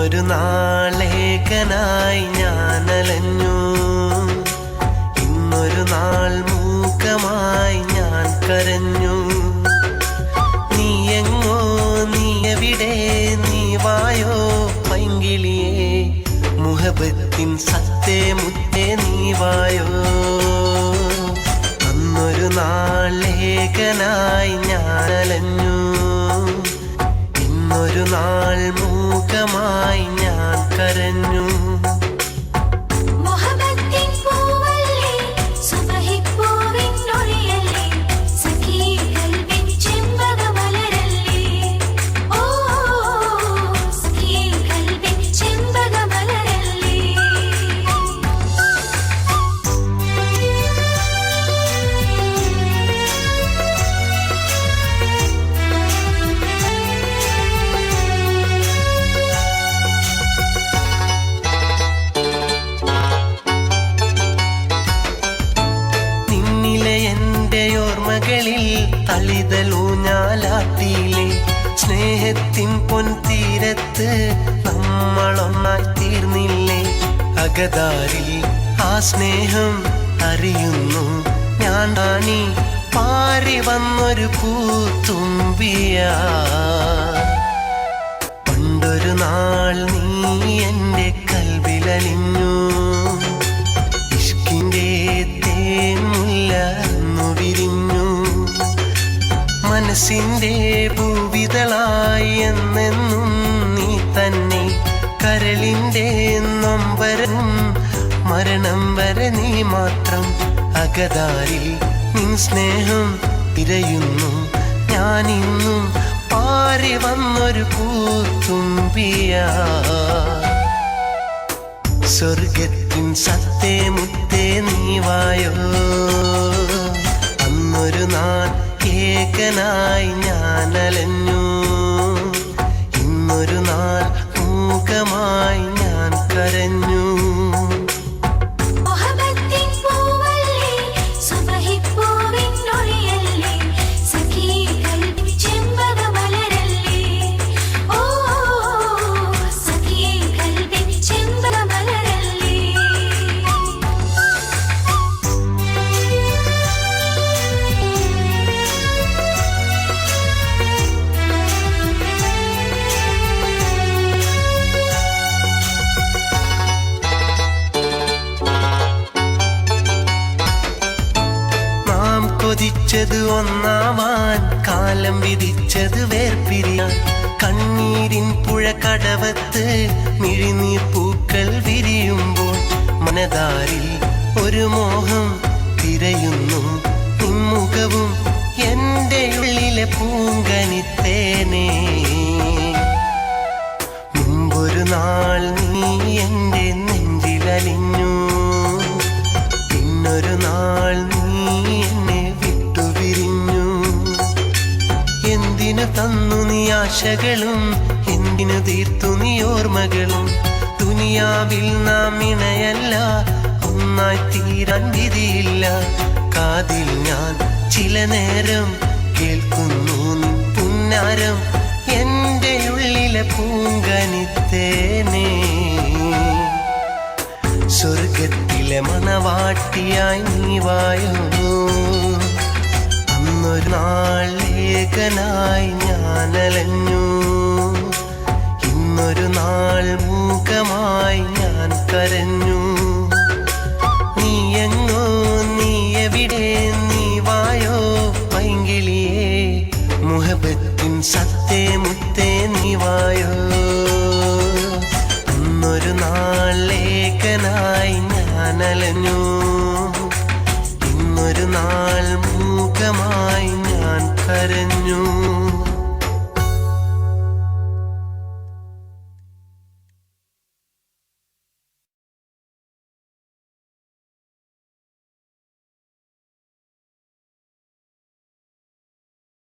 അന്നൊരു നാളേകനായി ഞാനലഞ്ഞു, ഇന്നൊരു നാൾ മൂകമായി ഞാൻ കരഞ്ഞു. നീ എങ്ങോ, നീ എവിടെ, നീ വായോ പൈങ്കിളിയേ, മുഹബത്തിൻ സത്തേ മുത്തേ നീ വായോ. അന്നൊരു നാളേകനായി ഞാനലഞ്ഞു, ഇന്നൊരു നാൾ മൂകമായി ഞാൻ കരഞ്ഞു. ഓർമ്മകളിൽ തളിതലൂഞ്ഞാലാട്ടിയിലെ സ്നേഹത്തിൻ പൊൻതീരത്ത് നമ്മളൊന്നായി തീർന്നില്ലേ. അകതാരിൽ ആ സ്നേഹം അറിയുന്നു ഞാൻ, റാണി പാറി വന്നൊരു പൂത്തുമ്പിയ. പണ്ടൊരു നാൾ നീ എൻ്റെ കൽവിലലിഞ്ഞു, ഇഷ്കിൻ്റെ തേൻമുല്ല വിരിഞ്ഞു. മനസ്സിൻ്റെ ഭൂവിതളായി എന്നെന്നും നീ തന്നെ, കരളിൻ്റെ നൊമ്പരം മരണം വരെ നീ മാത്രം. അകതാരിൽ നിൻ സ്നേഹം തിരയുന്നു ഞാനിന്നും, പാറി വന്നൊരു പൂത്തുമ്പിയ. സ്വർഗത്തിൻ സത്തേ മുത്തേ നീ വായോ. അന്നൊരു നാൾ ഏകനായി ഞാനലഞ്ഞു, ഇന്നൊരു നാൾ മൂകമായി ഞാൻ കരഞ്ഞു. കൊതിച്ചത് ഒന്നാവാൻ, കാലം വിധിച്ചത് വേർപിരിയാൻ. കണ്ണീരിൻ പുഴ കടവത്ത് മിഴിനീർ പൂക്കൾ വിരിയുമ്പോൾ മനതാരിൽ ഒരു മോഹം തിരയുന്നു. നിൻമുഖവും എൻ്റെ ഉള്ളിലെ പൂങ്കനിത്തേനേ. മുമ്പൊരു നാൾ നീ എൻ്റെ നെഞ്ചിലലിഞ്ഞു, പിന്നൊരു നാൾ നീ എന്നെ വിട്ടുപിരിഞ്ഞു. എന്തിനു തന്നു നീ ആശകളും, എന്തിനു തീർത്തു നീ ഓർമ്മകളും. ദുനിയാവിൽ നാം ഇണയല്ല, ഒന്നായി തീരാൻ വിധിയില്ല. കാതിൽ ഞാൻ ചില നേരം കേൾക്കുന്നു നിൻ പുന്നാരം, എൻ്റെ ഉള്ളിലെ പൂങ്കനിത്തേനേ. സ്വർഗത്തിലെ മണവാട്ടിയായി നീ വായോ. അന്നൊരു നാൾ ഏകനായി ഞാനലഞ്ഞു, ഇന്നൊരു നാൾ മൂകമായി ഞാൻ കരഞ്ഞു. നീ എങ്ങോ, നീ എവിടെ, നീ വായോ പൈങ്കിളിയേ, മുഹബത്തിൻ സത്തേ